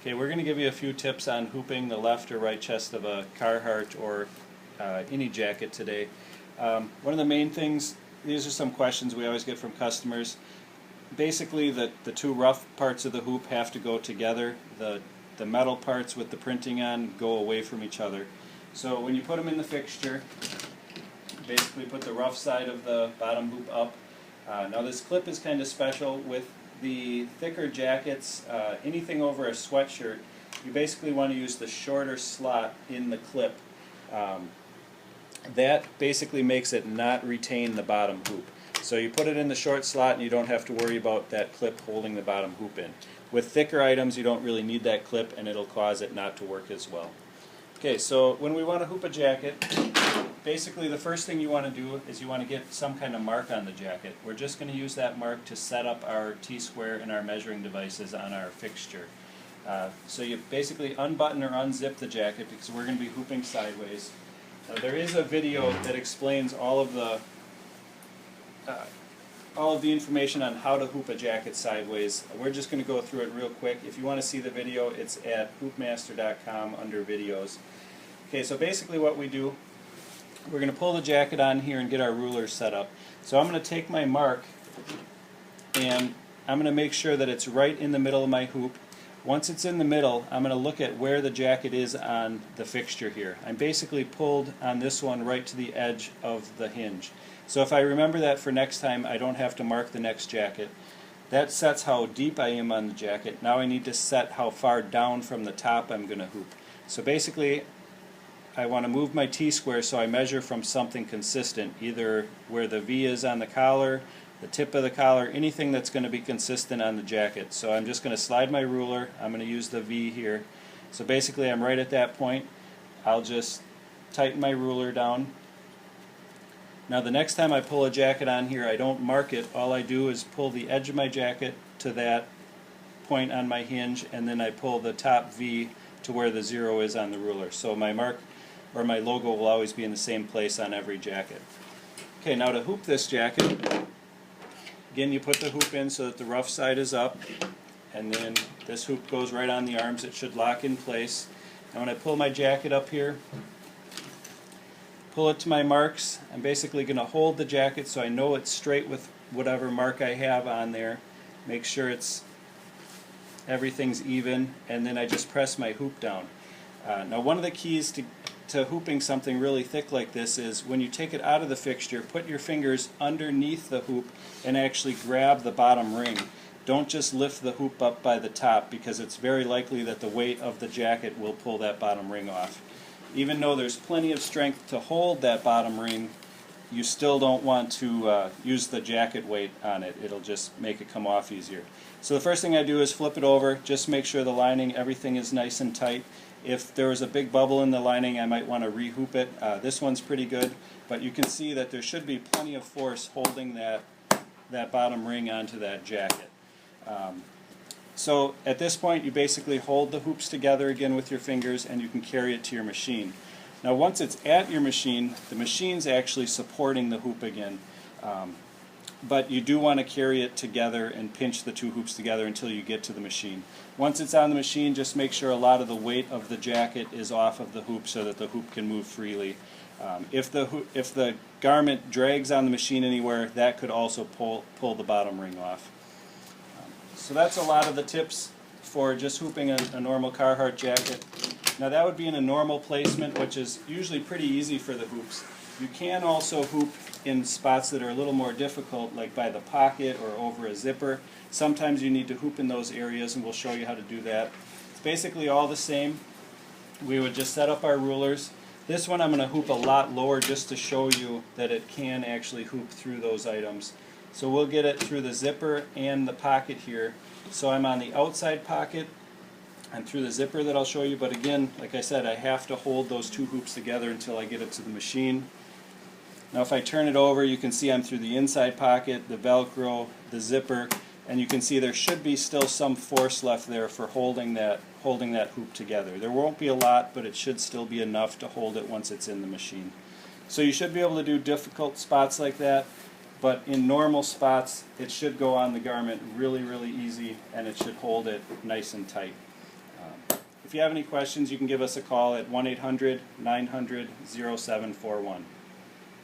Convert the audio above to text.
Okay, we're going to give you a few tips on hooping the left or right chest of a Carhartt or any jacket today. One of the main things, these are some questions we always get from customers. Basically, the two rough parts of the hoop have to go together. The metal parts with the printing on go away from each other. So when you put them in the fixture, basically put the rough side of the bottom hoop up. Now this clip is kind of special. With the thicker jackets, anything over a sweatshirt, you basically want to use the shorter slot in the clip. That basically makes it not retain the bottom hoop. So you put it in the short slot and you don't have to worry about that clip holding the bottom hoop in. With thicker items you don't really need that clip and it'll cause it not to work as well. Okay, so when we want to hoop a jacket, basically the first thing you want to do is you want to get some kind of mark on the jacket. We're just going to use that mark to set up our T-square and our measuring devices on our fixture. So you basically unbutton or unzip the jacket because we're going to be hooping sideways. Now, there is a video that explains all of the information on how to hoop a jacket sideways. We're just going to go through it real quick. If you want to see the video, it's at hoopmaster.com under videos. Okay, so basically what we do, we're going to pull the jacket on here and get our rulers set up. So I'm going to take my mark and I'm going to make sure that it's right in the middle of my hoop. Once it's in the middle, I'm going to look at where the jacket is on the fixture here. I'm basically pulled on this one right to the edge of the hinge. So if I remember that for next time, I don't have to mark the next jacket. That sets how deep I am on the jacket. Now I need to set how far down from the top I'm going to hoop. So basically, I want to move my T-square so I measure from something consistent, either where the V is on the collar, the tip of the collar, anything that's going to be consistent on the jacket. So I'm just going to slide my ruler. I'm going to use the V here. So basically I'm right at that point. I'll just tighten my ruler down. Now the next time I pull a jacket on here, I don't mark it. All I do is pull the edge of my jacket to that point on my hinge, and then I pull the top V to where the 0 is on the ruler. So my mark or my logo will always be in the same place on every jacket. Okay, now to hoop this jacket, again you put the hoop in so that the rough side is up, and then this hoop goes right on the arms. It should lock in place. Now when I pull my jacket up here, pull it to my marks, I'm basically going to hold the jacket so I know it's straight with whatever mark I have on there. Make sure everything's even, and then I just press my hoop down. Now one of the keys to hooping something really thick like this is when you take it out of the fixture, put your fingers underneath the hoop and actually grab the bottom ring. Don't just lift the hoop up by the top, because it's very likely that the weight of the jacket will pull that bottom ring off. Even though there's plenty of strength to hold that bottom ring, you still don't want to use the jacket weight on it. It'll just make it come off easier. So the first thing I do is flip it over, just make sure the lining, everything is nice and tight. If there was a big bubble in the lining, I might want to re-hoop it. This one's pretty good, but you can see that there should be plenty of force holding that bottom ring onto that jacket. So at this point you basically hold the hoops together again with your fingers and you can carry it to your machine. Now once it's at your machine, the machine's actually supporting the hoop again. But you do want to carry it together and pinch the two hoops together until you get to the machine. Once it's on the machine, just make sure a lot of the weight of the jacket is off of the hoop so that the hoop can move freely. If the garment drags on the machine anywhere, that could also pull the bottom ring off. So that's a lot of the tips for just hooping a normal Carhartt jacket. Now that would be in a normal placement, which is usually pretty easy for the hoops. You can also hoop in spots that are a little more difficult, like by the pocket or over a zipper. Sometimes you need to hoop in those areas, and we'll show you how to do that. It's basically all the same. We would just set up our rulers. This one I'm going to hoop a lot lower just to show you that it can actually hoop through those items. So we'll get it through the zipper and the pocket here. So I'm on the outside pocket and through the zipper that I'll show you, but again, like I said, I have to hold those two hoops together until I get it to the machine. Now if I turn it over, you can see I'm through the inside pocket, the Velcro, the zipper, and you can see there should be still some force left there for holding that hoop together. There won't be a lot, but it should still be enough to hold it once it's in the machine. So you should be able to do difficult spots like that, but in normal spots it should go on the garment really, really easy, and it should hold it nice and tight. If you have any questions, you can give us a call at 1-800-900-0741.